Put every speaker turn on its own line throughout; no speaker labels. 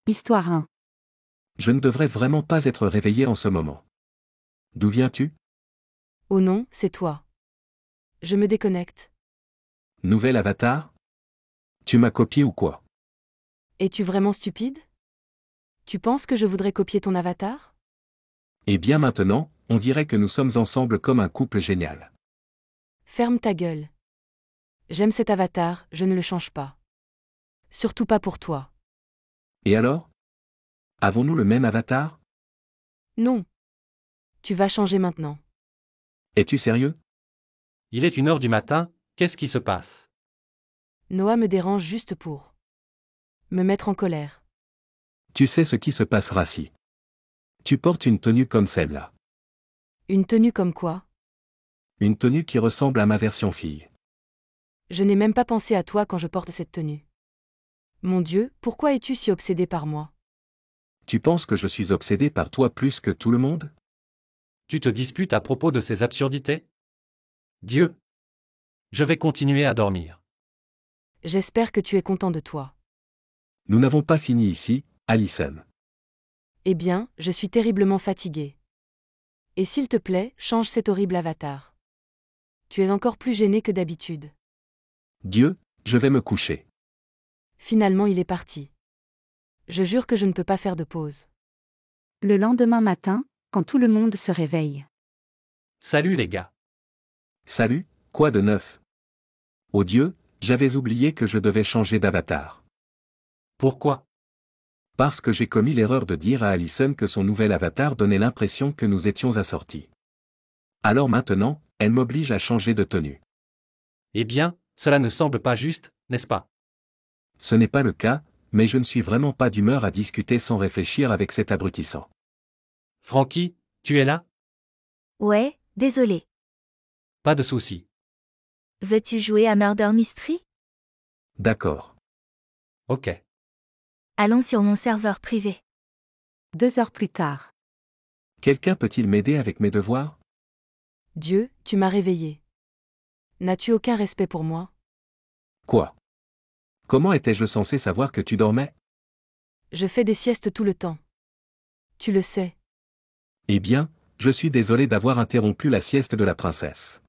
Histoire 1.
Je ne devrais vraiment pas être réveillé en ce moment. D'où viens-tu?
Oh non, c'est toi. Je me déconnecte.
Nouvel avatar? Tu m'as copié ou quoi?
Es-tu vraiment stupide? Tu penses que je voudrais copier ton avatar?
Et bien maintenant, on dirait que nous sommes ensemble comme un couple génial.
Ferme ta gueule. J'aime cet avatar, je ne le change pas. Surtout pas pour toi.
Et alors? Avons-nous le même avatar?
Non. Tu vas changer maintenant.
Es-tu sérieux?
Il est 1h du matin, qu'est-ce qui se passe?
Noah me dérange juste pour me mettre en colère.
Tu sais ce qui se passera si tu portes une tenue comme celle-là.
Une tenue comme quoi?
Une tenue qui ressemble à ma version fille.
Je n'ai même pas pensé à toi quand je porte cette tenue. Mon Dieu, pourquoi es-tu si obsédé par moi?
Tu penses que je suis obsédé par toi plus que tout le monde?
Tu te disputes à propos de ces absurdités? Dieu! Je vais continuer à dormir.
J'espère que tu es content de toi.
Nous n'avons pas fini ici, Allison.
Eh bien, je suis terriblement fatiguée. Et s'il te plaît, change cet horrible avatar. Tu es encore plus gêné que d'habitude.
Dieu, je vais me coucher.
Finalement, il est parti. Je jure que je ne peux pas faire de pause.
Le lendemain matin, quand tout le monde se réveille.
Salut les gars.
Salut, quoi de neuf? Oh Dieu, j'avais oublié que je devais changer d'avatar.
Pourquoi?
Parce que j'ai commis l'erreur de dire à Allison que son nouvel avatar donnait l'impression que nous étions assortis. Alors maintenant, elle m'oblige à changer de tenue.
Eh bien, cela ne semble pas juste, n'est-ce pas?
Ce n'est pas le cas, mais je ne suis vraiment pas d'humeur à discuter sans réfléchir avec cet abrutissant.
Frankie, tu es là?
Ouais, désolé.
Pas de souci.
Veux-tu jouer à Murder Mystery?
D'accord.
Ok.
Allons sur mon serveur privé.
2 heures plus tard.
Quelqu'un peut-il m'aider avec mes devoirs?
Dieu, tu m'as réveillé. N'as-tu aucun respect pour moi?
Quoi? Comment étais-je censé savoir que tu dormais?
Je fais des siestes tout le temps. Tu le sais.
Eh bien, je suis désolé d'avoir interrompu la sieste de la princesse.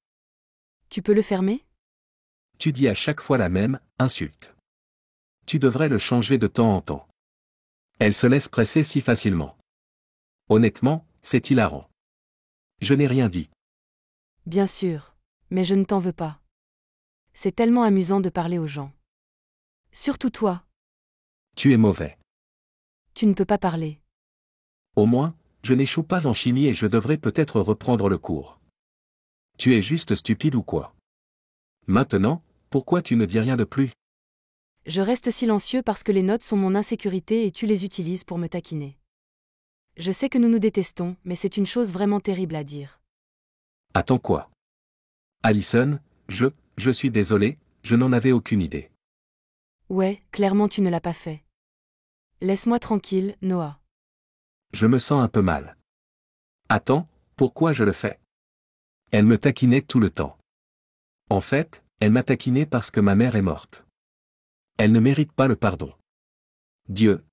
Tu peux le fermer?
Tu dis à chaque fois la même insulte. Tu devrais le changer de temps en temps. Elle se laisse presser si facilement. Honnêtement, c'est hilarant. Je n'ai rien dit.
Bien sûr. Mais je ne t'en veux pas. C'est tellement amusant de parler aux gens. Surtout toi.
Tu es mauvais.
Tu ne peux pas parler.
Au moins, je n'échoue pas en chimie et je devrais peut-être reprendre le cours. Tu es juste stupide ou quoi? Maintenant, pourquoi tu ne dis rien de plus?
Je reste silencieux parce que les notes sont mon insécurité et tu les utilises pour me taquiner. Je sais que nous nous détestons, mais c'est une chose vraiment terrible à dire.
Attends quoi? Allison, je suis désolé, je n'en avais aucune idée.
Ouais, clairement tu ne l'as pas fait. Laisse-moi tranquille, Noah.
Je me sens un peu mal. Attends, pourquoi je le fais? Elle me taquinait tout le temps. En fait, elle m'a taquiné parce que ma mère est morte. Elle ne mérite pas le pardon. Dieu.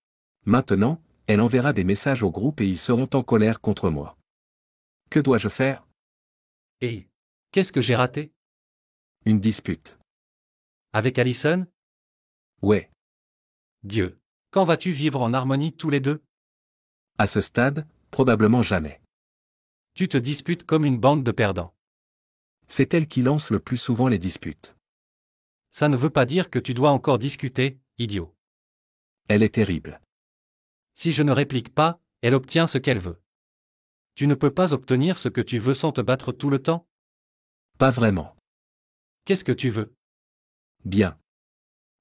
Maintenant, elle enverra des messages au groupe et ils seront en colère contre moi. Que dois-je faire?
Et qu'est-ce que j'ai raté?
Une dispute.
Avec Allison?
Ouais.
Dieu. Quand vas-tu vivre en harmonie tous les deux?
À ce stade, probablement jamais.
Tu te disputes comme une bande de perdants.
C'est elle qui lance le plus souvent les disputes.
Ça ne veut pas dire que tu dois encore discuter, idiot.
Elle est terrible.
Si je ne réplique pas, elle obtient ce qu'elle veut. Tu ne peux pas obtenir ce que tu veux sans te battre tout le temps?
Pas vraiment.
Qu'est-ce que tu veux?
Bien.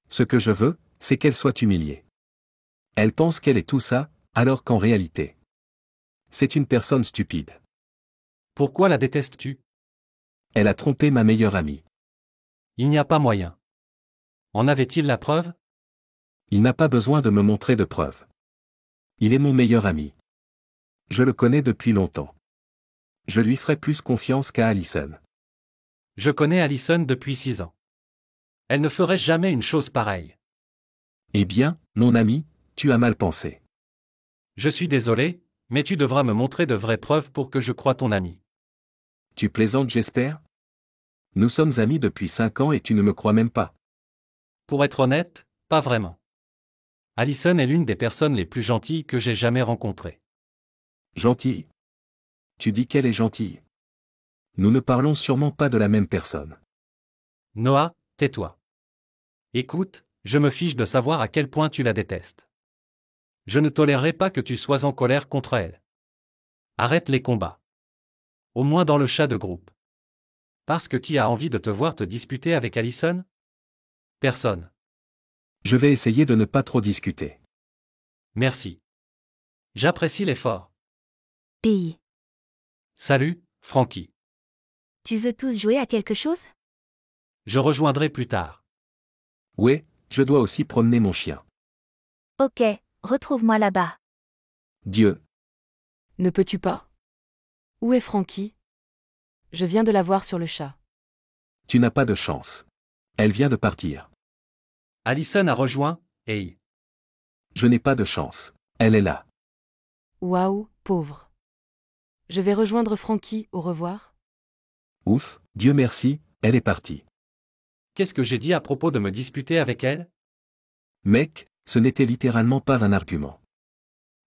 Ce que je veux, c'est qu'elle soit humiliée. Elle pense qu'elle est tout ça, alors qu'en réalité, c'est une personne stupide.
Pourquoi la détestes-tu?
Elle a trompé ma meilleure amie.
Il n'y a pas moyen. En avait-il la preuve?
Il n'a pas besoin de me montrer de preuves. Il est mon meilleur ami. Je le connais depuis longtemps. Je lui ferai plus confiance qu'à Allison.
Je connais Allison depuis 6 ans. Elle ne ferait jamais une chose pareille.
Eh bien, mon ami, tu as mal pensé.
Je suis désolé, mais tu devras me montrer de vraies preuves pour que je croie ton ami.
Tu plaisantes, j'espère? Nous sommes amis depuis 5 ans et tu ne me crois même pas.
Pour être honnête, pas vraiment. Allison est l'une des personnes les plus gentilles que j'ai jamais rencontrées.
Gentille? Tu dis qu'elle est gentille. Nous ne parlons sûrement pas de la même personne.
Noah, tais-toi. Écoute, je me fiche de savoir à quel point tu la détestes. Je ne tolérerai pas que tu sois en colère contre elle. Arrête les combats. Au moins dans le chat de groupe. Parce que qui a envie de te voir te disputer avec Allison? Personne.
Je vais essayer de ne pas trop discuter.
Merci. J'apprécie l'effort.
Pays.
Salut, Frankie.
Tu veux tous jouer à quelque chose?
Je rejoindrai plus tard.
Ouais, je dois aussi promener mon chien.
Ok, retrouve-moi là-bas.
Dieu,
Ne peux-tu pas? Où est Frankie? Je viens de la voir sur le chat.
tu n'as pas de chance. Elle vient de partir.
Allison a rejoint, hey.
Je n'ai pas de chance. Elle est là.
Waouh, pauvre. Je vais rejoindre Frankie, au revoir.
Ouf, Dieu merci, elle est partie.
Qu'est-ce que j'ai dit à propos de me disputer avec elle?
Mec, ce n'était littéralement pas un argument.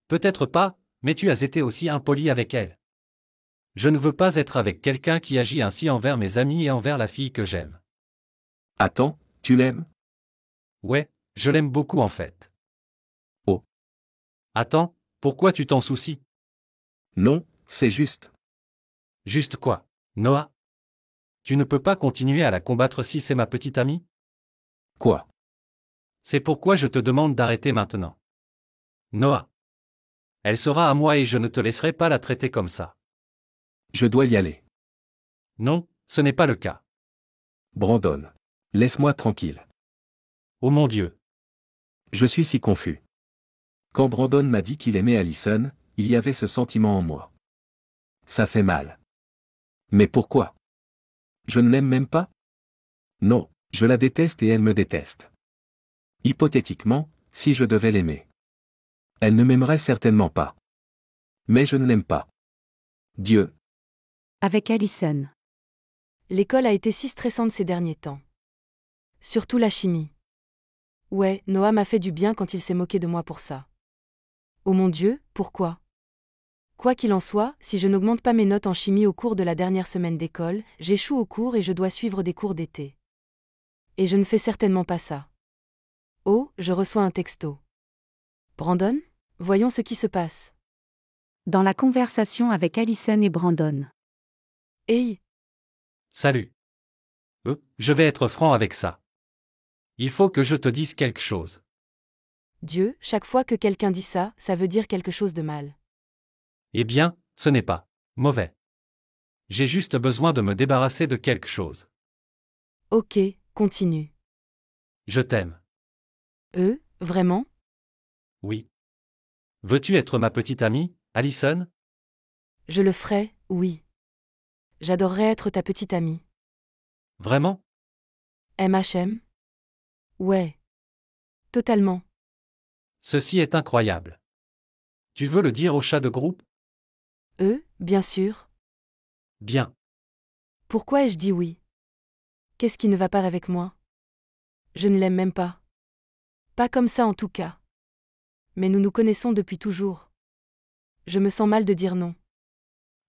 Peut-être pas, mais tu as été aussi impoli avec elle. Je ne veux pas être avec quelqu'un qui agit ainsi envers mes amis et envers la fille que j'aime.
Attends, tu l'aimes?
Ouais, je l'aime beaucoup en fait.
Oh.
Attends, pourquoi tu t'en soucies?
Non, c'est juste.
Juste quoi, Noah? Tu ne peux pas continuer à la combattre si c'est ma petite amie?
Quoi?
C'est pourquoi je te demande d'arrêter maintenant. Noah. Elle sera à moi et je ne te laisserai pas la traiter comme ça.
Je dois y aller.
Non, ce n'est pas le cas.
Brandon. Laisse-moi tranquille.
Oh mon Dieu.
Je suis si confus. Quand Brandon m'a dit qu'il aimait Allison, il y avait ce sentiment en moi. Ça fait mal. Mais pourquoi? Je ne l'aime même pas? Non, je la déteste et elle me déteste. Hypothétiquement, si je devais l'aimer. Elle ne m'aimerait certainement pas. Mais je ne l'aime pas. Dieu.
Avec Allison.
L'école a été si stressante ces derniers temps. Surtout la chimie. Ouais, Noah m'a fait du bien quand il s'est moqué de moi pour ça. Oh mon Dieu, pourquoi? Quoi qu'il en soit, si je n'augmente pas mes notes en chimie au cours de la dernière semaine d'école, j'échoue au cours et je dois suivre des cours d'été. Et je ne fais certainement pas ça. Oh, je reçois un texto. Brandon? Voyons ce qui se passe.
Dans la conversation avec Allison et Brandon.
Hey!
Salut. Je vais être franc avec ça. Il faut que je te dise quelque chose.
Dieu, chaque fois que quelqu'un dit ça, ça veut dire quelque chose de mal.
Eh bien, ce n'est pas mauvais. J'ai juste besoin de me débarrasser de quelque chose.
Ok, continue.
Je t'aime.
Vraiment?
Oui. Veux-tu être ma petite amie, Allison?
Je le ferai, oui. J'adorerais être ta petite amie.
Vraiment?
MHM? Ouais. Totalement.
Ceci est incroyable. Tu veux le dire au chat de groupe?
Bien sûr.
Bien.
Pourquoi ai-je dit oui? Qu'est-ce qui ne va pas avec moi? Je ne l'aime même pas. Pas comme ça en tout cas. Mais nous nous connaissons depuis toujours. Je me sens mal de dire non.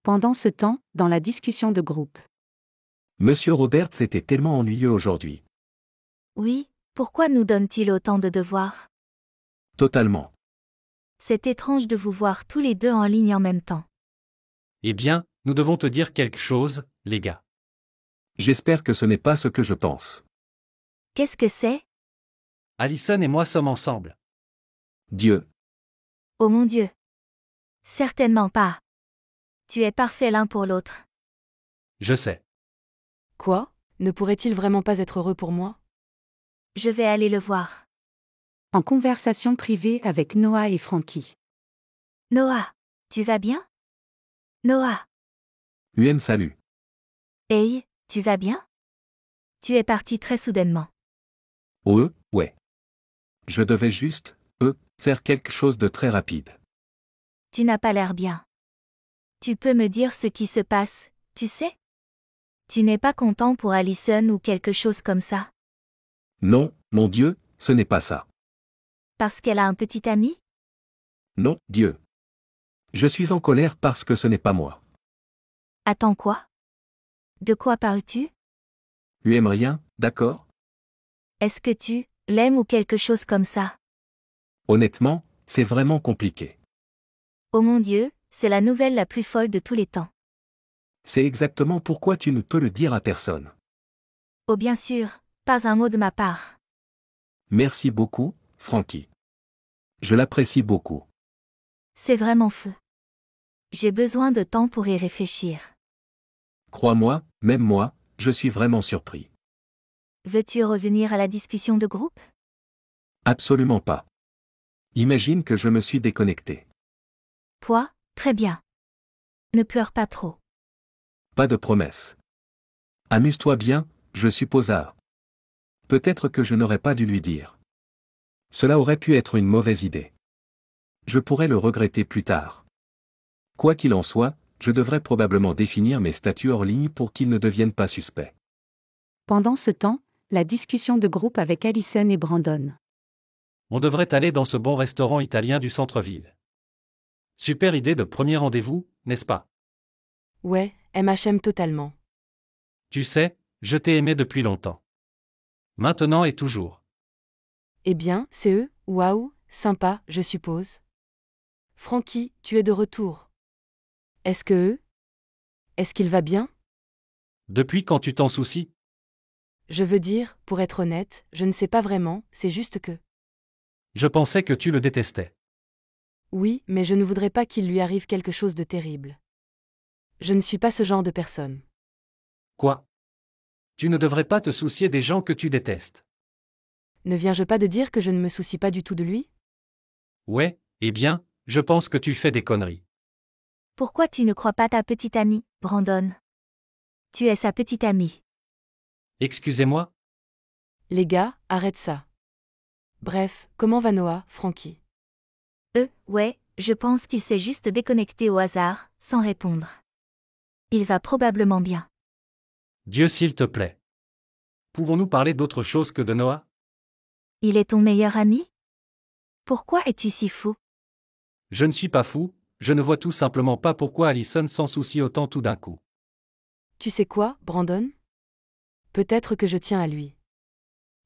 Pendant ce temps, dans la discussion de groupe.
Monsieur Roberts était tellement ennuyeux aujourd'hui.
Oui, pourquoi nous donne-t-il autant de devoirs?
Totalement.
C'est étrange de vous voir tous les deux en ligne en même temps.
Eh bien, nous devons te dire quelque chose, les gars.
J'espère que ce n'est pas ce que je pense.
Qu'est-ce que c'est?
Allison et moi sommes ensemble.
Dieu.
Oh mon Dieu. Certainement pas. Tu es parfait l'un pour l'autre.
Je sais.
Quoi? Ne pourrait-il vraiment pas être heureux pour moi?
Je vais aller le voir.
En conversation privée avec Noah et Frankie.
Noah, tu vas bien? Noah.
Salut.
Hey, tu vas bien? Tu es parti très soudainement.
Ouais. Je devais juste, faire quelque chose de très rapide.
Tu n'as pas l'air bien. Tu peux me dire ce qui se passe, tu sais? Tu n'es pas content pour Allison ou quelque chose comme ça?
Non, mon Dieu, ce n'est pas ça.
Parce qu'elle a un petit ami?
Non, Dieu. Je suis en colère parce que ce n'est pas moi.
Attends quoi? De quoi parles-tu?
Tu aimes rien, d'accord?
Est-ce que tu l'aimes ou quelque chose comme ça?
Honnêtement, c'est vraiment compliqué.
Oh mon Dieu, c'est la nouvelle la plus folle de tous les temps.
C'est exactement pourquoi tu ne peux le dire à personne.
Oh bien sûr, pas un mot de ma part.
Merci beaucoup, Frankie. Je l'apprécie beaucoup.
C'est vraiment fou. J'ai besoin de temps pour y réfléchir.
Crois-moi, même moi, je suis vraiment surpris.
Veux-tu revenir à la discussion de groupe?
Absolument pas. Imagine que je me suis déconnecté.
Quoi? Très bien. Ne pleure pas trop.
Pas de promesse. Amuse-toi bien, je suppose à... Peut-être que je n'aurais pas dû lui dire. Cela aurait pu être une mauvaise idée. Je pourrais le regretter plus tard. Quoi qu'il en soit, je devrais probablement définir mes statuts hors ligne pour qu'ils ne deviennent pas suspects.
Pendant ce temps, la discussion de groupe avec Allison et Brandon.
On devrait aller dans ce bon restaurant italien du centre-ville. Super idée de premier rendez-vous, n'est-ce pas?
Ouais, MHM totalement.
Tu sais, je t'ai aimé depuis longtemps. Maintenant et toujours.
Eh bien, c'est eux, waouh, sympa, je suppose. Frankie, tu es de retour. Est-ce que eux? Est-ce qu'il va bien?
Depuis quand tu t'en soucies?
Je veux dire, pour être honnête, je ne sais pas vraiment, c'est juste que...
Je pensais que tu le détestais.
Oui, mais je ne voudrais pas qu'il lui arrive quelque chose de terrible. Je ne suis pas ce genre de personne.
Quoi? Tu ne devrais pas te soucier des gens que tu détestes.
Ne viens-je pas de dire que je ne me soucie pas du tout de lui?
Ouais, eh bien, je pense que tu fais des conneries.
Pourquoi tu ne crois pas ta petite amie, Brandon? Tu es sa petite amie.
Excusez-moi?
Les gars, arrête ça. Bref, comment va Noah, Frankie?
Ouais, je pense qu'il s'est juste déconnecté au hasard, sans répondre. Il va probablement bien.
Dieu s'il te plaît. Pouvons-nous parler d'autre chose que de Noah?
Il est ton meilleur ami? Pourquoi es-tu si fou?
Je ne suis pas fou, je ne vois tout simplement pas pourquoi Allison s'en soucie autant tout d'un coup.
Tu sais quoi, Brandon? Peut-être que je tiens à lui.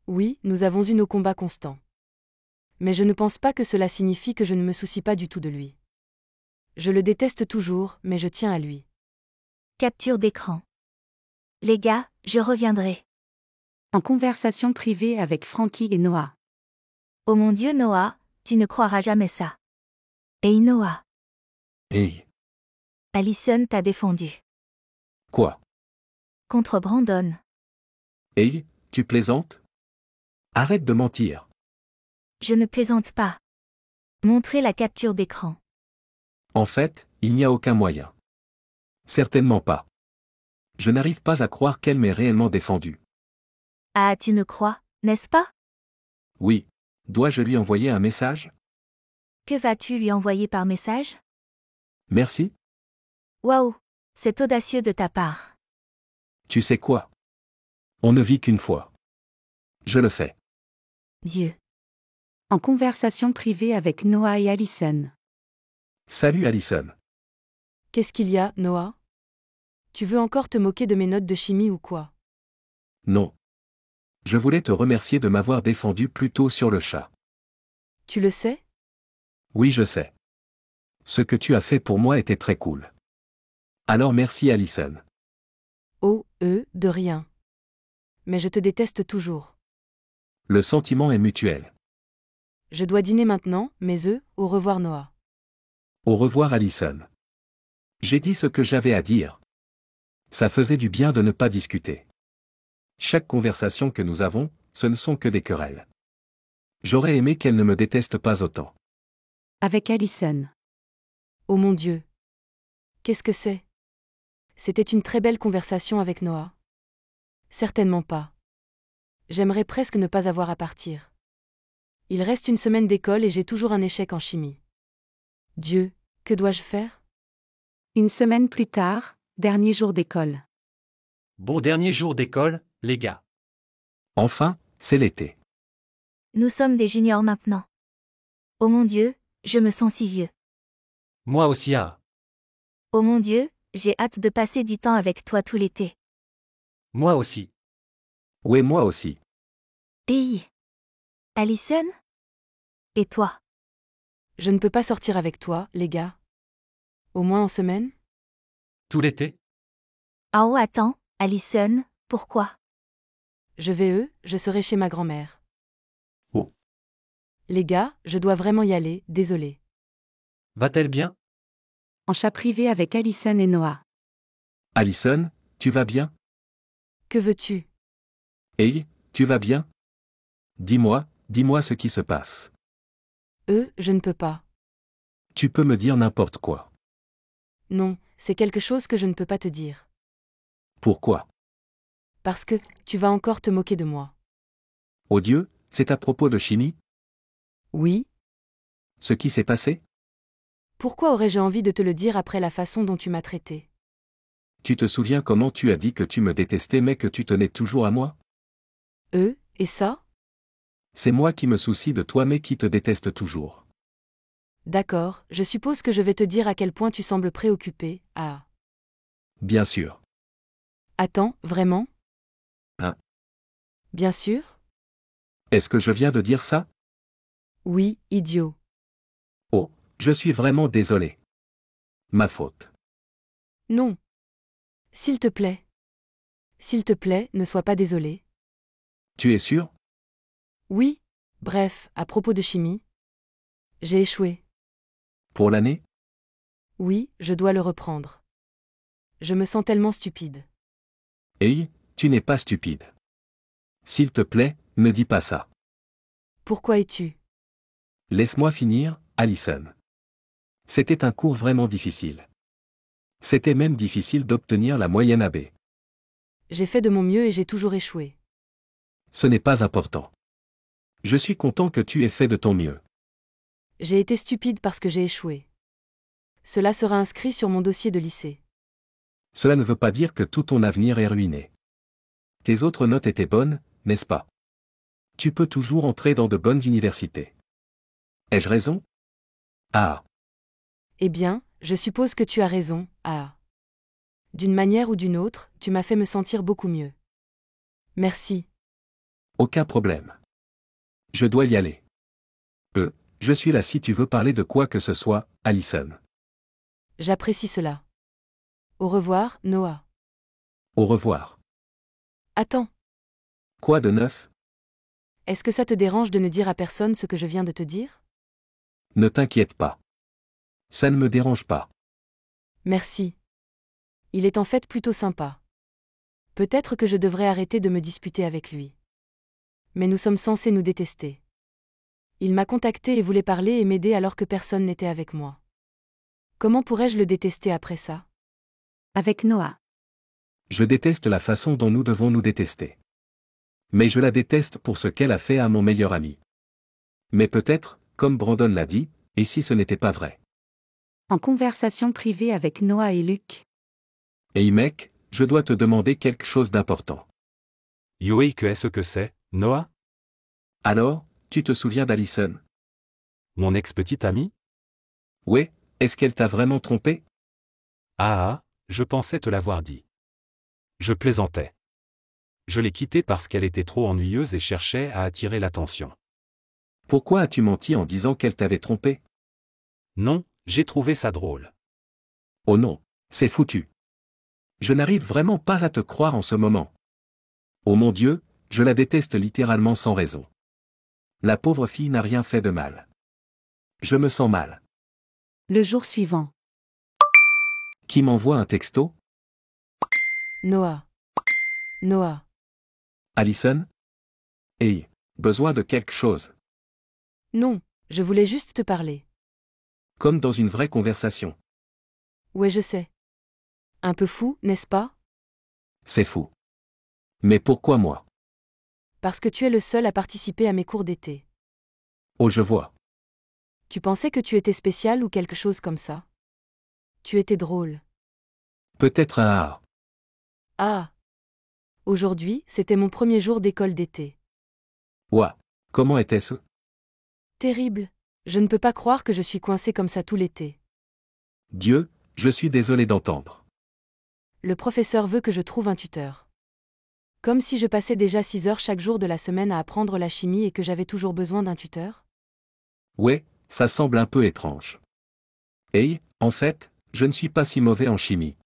Oui, nous avons eu nos combats constants. Mais je ne pense pas que cela signifie que je ne me soucie pas du tout de lui. Je le déteste toujours, mais je tiens à lui.
Capture d'écran. Les gars, je reviendrai.
En conversation privée avec Frankie et Noah.
Oh mon Dieu Noah, tu ne croiras jamais ça. Hey Noah,
Hey,
Allison t'a défendu.
quoi?
Contre Brandon.
Hey, tu plaisantes? Arrête de mentir.
Je ne plaisante pas. Montrez la capture d'écran.
En fait, il n'y a aucun moyen. Certainement pas. Je n'arrive pas à croire qu'elle m'ait réellement défendu.
Ah, tu me crois, n'est-ce pas?
Oui. Dois-je lui envoyer un message?
Que vas-tu lui envoyer par message?
Merci.
Waouh, c'est audacieux de ta part.
Tu sais quoi? On ne vit qu'une fois. Je le fais.
Dieu.
En conversation privée avec Noah et Allison.
Salut Allison.
Qu'est-ce qu'il y a, Noah? Tu veux encore te moquer de mes notes de chimie ou quoi?
Non. Je voulais te remercier de m'avoir défendu plus tôt sur le chat.
Tu le sais?
Oui, je sais. Ce que tu as fait pour moi était très cool. Alors merci Allison.
Oh, de rien. Mais je te déteste toujours.
Le sentiment est mutuel.
Je dois dîner maintenant, mais au revoir Noah.
Au revoir Allison. J'ai dit ce que j'avais à dire. Ça faisait du bien de ne pas discuter. Chaque conversation que nous avons, ce ne sont que des querelles. J'aurais aimé qu'elle ne me déteste pas autant.
Avec Allison.
Oh mon Dieu. Qu'est-ce que c'est? C'était une très belle conversation avec Noah. Certainement pas. J'aimerais presque ne pas avoir à partir. Il reste une semaine d'école et j'ai toujours un échec en chimie. Dieu, que dois-je faire?
Une semaine plus tard, dernier jour d'école.
Bon dernier jour d'école, les gars.
Enfin, c'est l'été.
Nous sommes des juniors maintenant. Oh mon Dieu, je me sens si vieux.
Moi aussi
Oh mon Dieu, j'ai hâte de passer du temps avec toi tout l'été.
Moi aussi.
Oui, moi aussi.
Et Allison? Et toi?
Je ne peux pas sortir avec toi, les gars. Au moins en semaine?
Tout l'été?
Ah oh attends, Allison, pourquoi?
Je serai chez ma grand-mère.
Oh.
Les gars, je dois vraiment y aller, désolé.
Va-t-elle bien?
En chat privé avec Allison et Noah.
Allison, tu vas bien?
Que veux-tu?
Hey, tu vas bien? Dis-moi ce qui se passe.
Je ne peux pas.
Tu peux me dire n'importe quoi.
Non, c'est quelque chose que je ne peux pas te dire.
Pourquoi?
Parce que, tu vas encore te moquer de moi.
Oh Dieu, c'est à propos de chimie?
Oui?
Ce qui s'est passé?
Pourquoi aurais-je envie de te le dire après la façon dont tu m'as traité?
Tu te souviens comment tu as dit que tu me détestais mais que tu tenais toujours à moi?
Et ça?
C'est moi qui me soucie de toi mais qui te déteste toujours.
D'accord, je suppose que je vais te dire à quel point tu sembles préoccupé. Ah.
Bien sûr.
Attends, vraiment?
Hein?
Bien sûr?
Est-ce que je viens de dire ça?
Oui, idiot.
Oh, je suis vraiment désolé. Ma faute.
Non. S'il te plaît. S'il te plaît, ne sois pas désolé.
Tu es sûr?
Oui. Bref, à propos de chimie. J'ai échoué.
Pour l'année?
Oui, je dois le reprendre. Je me sens tellement stupide.
Hey, tu n'es pas stupide. S'il te plaît, ne dis pas ça.
Pourquoi es-tu?
Laisse-moi finir, Allison. C'était un cours vraiment difficile. C'était même difficile d'obtenir la moyenne AB.
J'ai fait de mon mieux et j'ai toujours échoué.
Ce n'est pas important. Je suis content que tu aies fait de ton mieux.
J'ai été stupide parce que j'ai échoué. Cela sera inscrit sur mon dossier de lycée.
Cela ne veut pas dire que tout ton avenir est ruiné. Tes autres notes étaient bonnes, n'est-ce pas? Tu peux toujours entrer dans de bonnes universités. Ai-je raison? Ah.
Eh bien, je suppose que tu as raison, ah. D'une manière ou d'une autre, tu m'as fait me sentir beaucoup mieux. Merci.
Aucun problème. Je dois y aller. Je suis là si tu veux parler de quoi que ce soit, Allison.
J'apprécie cela. Au revoir, Noah.
Au revoir.
Attends,
Quoi de neuf?
est-ce que ça te dérange de ne dire à personne ce que je viens de te dire?
Ne t'inquiète pas. Ça ne me dérange pas.
Merci. Il est en fait plutôt sympa. Peut-être que je devrais arrêter de me disputer avec lui. Mais nous sommes censés nous détester. Il m'a contacté et voulait parler et m'aider alors que personne n'était avec moi. Comment pourrais-je le détester après ça?
Avec Noah.
Je déteste la façon dont nous devons nous détester. Mais je la déteste pour ce qu'elle a fait à mon meilleur ami. Mais peut-être, comme Brandon l'a dit, et si ce n'était pas vrai?
En conversation privée avec Noah et Luc.
Hey mec, je dois te demander quelque chose d'important.
Oui, qu'est-ce que c'est, Noah?
Alors, tu te souviens d'Allison?
Mon ex-petite amie?
Ouais, est-ce qu'elle t'a vraiment trompé?
Ah, je pensais te l'avoir dit. Je plaisantais. Je l'ai quittée parce qu'elle était trop ennuyeuse et cherchait à attirer l'attention.
Pourquoi as-tu menti en disant qu'elle t'avait trompé?
Non, j'ai trouvé ça drôle.
Oh non, c'est foutu. Je n'arrive vraiment pas à te croire en ce moment. Oh mon Dieu, je la déteste littéralement sans raison. La pauvre fille n'a rien fait de mal. Je me sens mal.
Le jour suivant.
Qui m'envoie un texto?
Noah. Noah.
Allison? Hey, besoin de quelque chose.
Non, je voulais juste te parler.
Comme dans une vraie conversation.
Ouais, je sais. Un peu fou, n'est-ce pas?
C'est fou. Mais pourquoi moi?
Parce que tu es le seul à participer à mes cours d'été.
Oh, je vois.
Tu pensais que tu étais spécial ou quelque chose comme ça? Tu étais drôle.
Peut-être un A.
Ah! Aujourd'hui, c'était mon premier jour d'école d'été.
Ouah. Comment était-ce?
Terrible. Je ne peux pas croire que je suis coincé comme ça tout l'été.
Dieu, je suis désolé d'entendre.
Le professeur veut que je trouve un tuteur. Comme si je passais déjà 6 heures chaque jour de la semaine à apprendre la chimie et que j'avais toujours besoin d'un tuteur?
Ouais, ça semble un peu étrange. Hey, en fait, je ne suis pas si mauvais en chimie.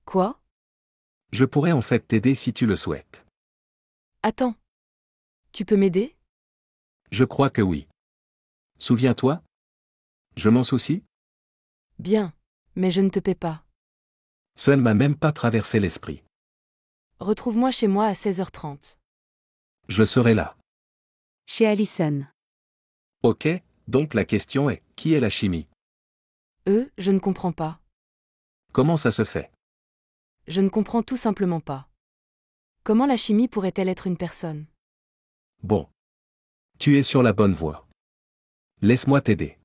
Quoi?
Je pourrais en fait t'aider si tu le souhaites.
Attends. Tu peux m'aider?
Je crois que oui. Souviens-toi? Je m'en soucie?
Bien. Mais je ne te paie pas.
Ça ne m'a même pas traversé l'esprit.
Retrouve-moi chez moi à 16h30.
Je serai là.
Chez Allison.
Ok, donc la question est, qui est la chimie?
Je ne comprends pas.
Comment ça se fait?
Je ne comprends tout simplement pas. Comment la chimie pourrait-elle être une personne?
Bon. Tu es sur la bonne voie. Laisse-moi t'aider.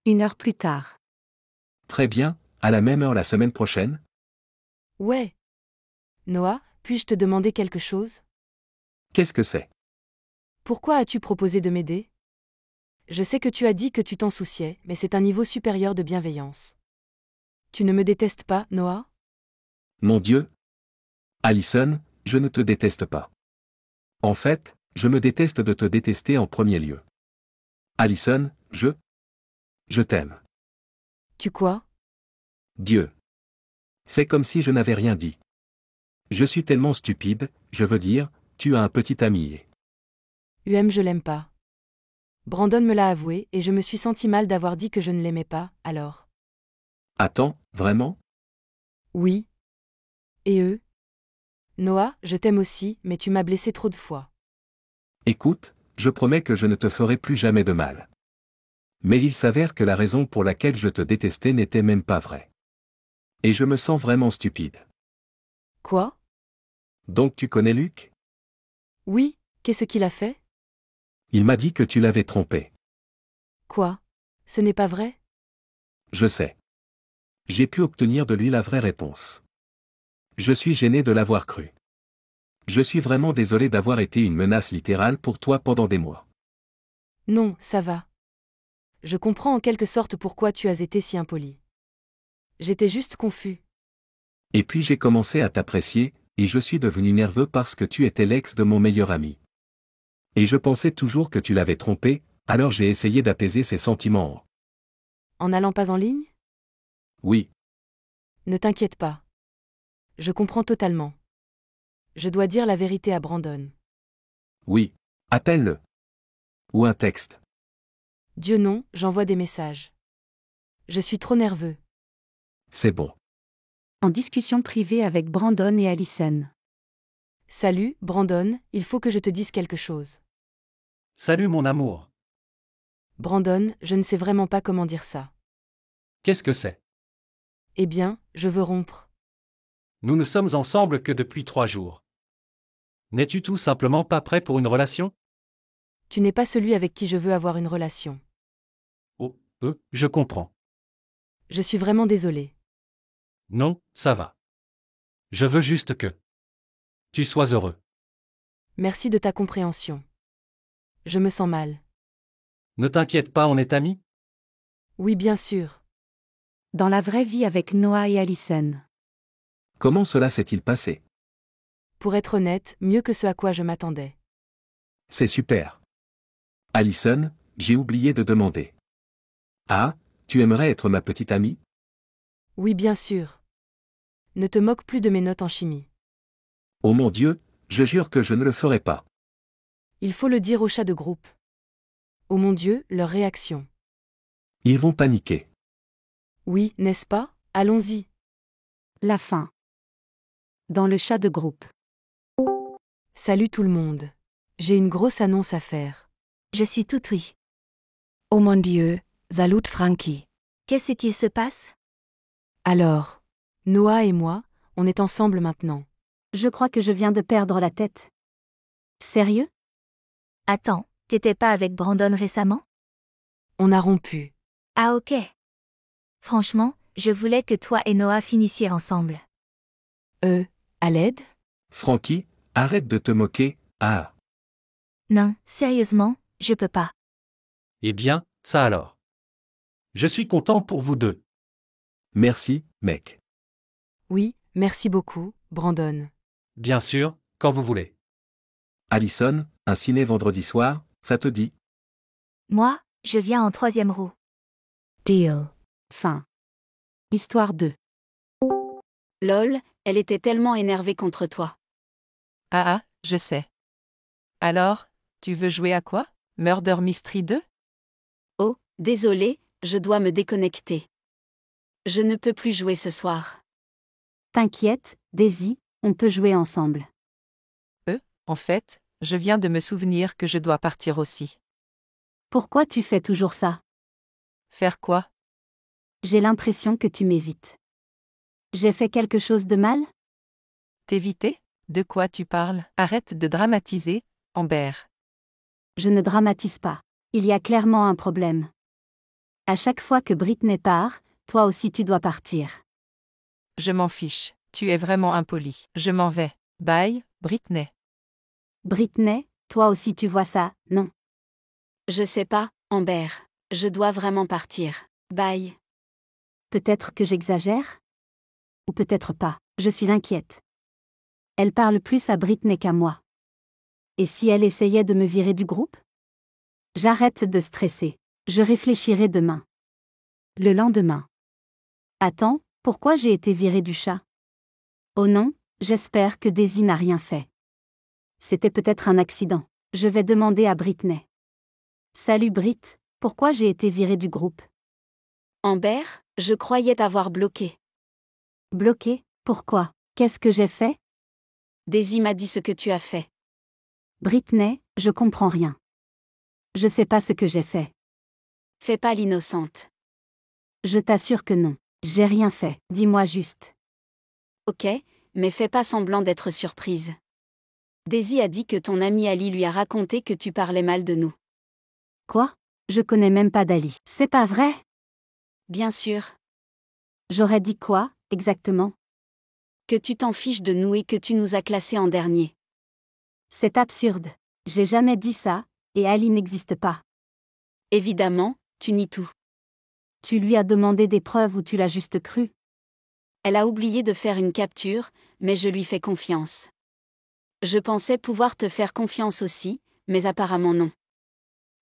1 heure plus tard.
Très bien, à la même heure la semaine prochaine?
Ouais. Noah, puis-je te demander quelque chose?
Qu'est-ce que c'est?
Pourquoi as-tu proposé de m'aider? Je sais que tu as dit que tu t'en souciais, mais c'est un niveau supérieur de bienveillance. Tu ne me détestes pas, Noah?
Mon Dieu? Allison, je ne te déteste pas. En fait, je me déteste de te détester en premier lieu. Allison, je t'aime.
Tu quoi?
Dieu. Fais comme si je n'avais rien dit. Je suis tellement stupide, je veux dire, tu as un petit ami et...
Je l'aime pas. Brandon me l'a avoué et je me suis senti mal d'avoir dit que je ne l'aimais pas, alors.
Attends, vraiment?
Oui. Et eux? Noah, je t'aime aussi, mais tu m'as blessé trop de fois.
Écoute, je promets que je ne te ferai plus jamais de mal. Mais il s'avère que la raison pour laquelle je te détestais n'était même pas vraie. Et je me sens vraiment stupide.
Quoi?
Donc tu connais Luc?
Oui, qu'est-ce qu'il a fait?
Il m'a dit que tu l'avais trompé.
Quoi? Ce n'est pas vrai?
Je sais. J'ai pu obtenir de lui la vraie réponse. Je suis gêné de l'avoir cru. Je suis vraiment désolé d'avoir été une menace littérale pour toi pendant des mois.
Non, ça va. Je comprends en quelque sorte pourquoi tu as été si impoli. J'étais juste confus.
Et puis j'ai commencé à t'apprécier, et je suis devenu nerveux parce que tu étais l'ex de mon meilleur ami. Et je pensais toujours que tu l'avais trompé, alors j'ai essayé d'apaiser ses sentiments.
En n'allant pas en ligne?
Oui,
Ne t'inquiète pas. Je comprends totalement. Je dois dire la vérité à Brandon.
oui. Appelle-le. Ou un texte.
Dieu non, j'envoie des messages. Je suis trop nerveux.
C'est bon.
En discussion privée avec Brandon et Allison.
Salut, Brandon, il faut que je te dise quelque chose.
Salut mon amour.
Brandon, je ne sais vraiment pas comment dire ça.
Qu'est-ce que c'est?
Eh bien, je veux rompre.
Nous ne sommes ensemble que depuis 3 jours. N'es-tu tout simplement pas prêt pour une relation?
Tu n'es pas celui avec qui je veux avoir une relation.
Oh, je comprends.
Je suis vraiment désolée.
Non, ça va. Je veux juste que tu sois heureux.
Merci de ta compréhension. Je me sens mal.
Ne t'inquiète pas, on est amis?
Oui, bien sûr.
Dans la vraie vie avec Noah et Allison.
Comment cela s'est-il passé?
Pour être honnête, mieux que ce à quoi je m'attendais.
C'est super. Allison, j'ai oublié de demander. Ah, tu aimerais être ma petite amie?
Oui, bien sûr. Ne te moque plus de mes notes en chimie.
Oh mon Dieu, je jure que je ne le ferai pas.
Il faut le dire aux chats de groupe. Oh mon Dieu, leur réaction.
Ils vont paniquer.
Oui, n'est-ce pas? Allons-y.
La fin. Dans le chat de groupe.
Salut tout le monde. J'ai une grosse annonce à faire.
Je suis tout oui.
Oh mon Dieu, salut Frankie.
Qu'est-ce qui se passe?
Alors, Noah et moi, on est ensemble maintenant.
Je crois que je viens de perdre la tête. Sérieux?
Attends, T'étais pas avec Brandon récemment?
On a rompu.
Ah ok. Franchement, je voulais que toi et Noah finissiez ensemble.
À l'aide?
Frankie, arrête de te moquer, ah.
Non, sérieusement, je peux pas.
Eh bien, ça alors. Je suis content pour vous deux.
Merci, mec.
Oui, merci beaucoup, Brandon.
Bien sûr, quand vous voulez.
Allison, un ciné vendredi soir, ça te dit?
Moi, je viens en 3e roue.
Deal. Fin. Histoire 2.
Lol, elle était tellement énervée contre toi.
Ah, je sais. Alors, tu veux jouer à quoi? Murder Mystery 2?
Oh, désolé, je dois me déconnecter. Je ne peux plus jouer ce soir.
T'inquiète, Daisy, on peut jouer ensemble.
En fait, je viens de me souvenir que je dois partir aussi.
Pourquoi tu fais toujours ça?
Faire quoi?
J'ai l'impression que tu m'évites. J'ai fait quelque chose de mal?
T'éviter? De quoi tu parles? Arrête de dramatiser, Amber.
Je ne dramatise pas. Il y a clairement un problème. À chaque fois que Britney part, toi aussi tu dois partir.
Je m'en fiche. Tu es vraiment impoli. Je m'en vais. Bye, Britney.
Britney, toi aussi tu vois ça, non?
Je sais pas, Amber. Je dois vraiment partir. Bye.
Peut-être que j'exagère? Ou peut-être pas, je suis inquiète. Elle parle plus à Britney qu'à moi. Et si elle essayait de me virer du groupe? J'arrête de stresser. Je réfléchirai demain. Le lendemain. Attends, pourquoi j'ai été virée du chat? Oh non, j'espère que Daisy n'a rien fait. C'était peut-être un accident. Je vais demander à Britney. Salut Brit, pourquoi j'ai été virée du groupe?
Amber, je croyais t'avoir bloqué.
Bloquée? Pourquoi? Qu'est-ce que j'ai fait?
Daisy m'a dit ce que tu as fait.
Britney, je comprends rien. Je sais pas ce que j'ai fait.
Fais pas l'innocente.
Je t'assure que non. J'ai rien fait, dis-moi juste.
Ok, mais fais pas semblant d'être surprise. Daisy a dit que ton ami Ali lui a raconté que tu parlais mal de nous.
Quoi? Je connais même pas d'Ali. C'est pas vrai?
Bien sûr.
J'aurais dit quoi, exactement?
Que tu t'en fiches de nous et que tu nous as classés en dernier.
C'est absurde. J'ai jamais dit ça, et Ali n'existe pas.
Évidemment, tu nies tout.
Tu lui as demandé des preuves ou tu l'as juste cru?
Elle a oublié de faire une capture, mais je lui fais confiance. Je pensais pouvoir te faire confiance aussi, mais apparemment non.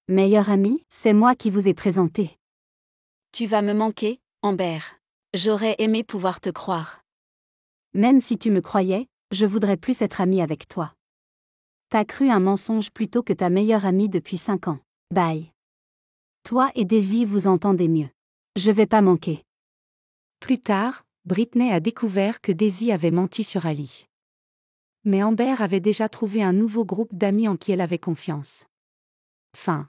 Meilleur ami, c'est moi qui vous ai présenté.
Tu vas me manquer, Amber. J'aurais aimé pouvoir te croire.
Même si tu me croyais, je voudrais plus être amie avec toi. T'as cru un mensonge plutôt que ta meilleure amie depuis 5 ans. Bye. Toi et Daisy vous entendez mieux. Je vais pas manquer. Plus tard, Britney a découvert que Daisy avait menti sur Ali. Mais Amber avait déjà trouvé un nouveau groupe d'amis en qui elle avait confiance. Fin.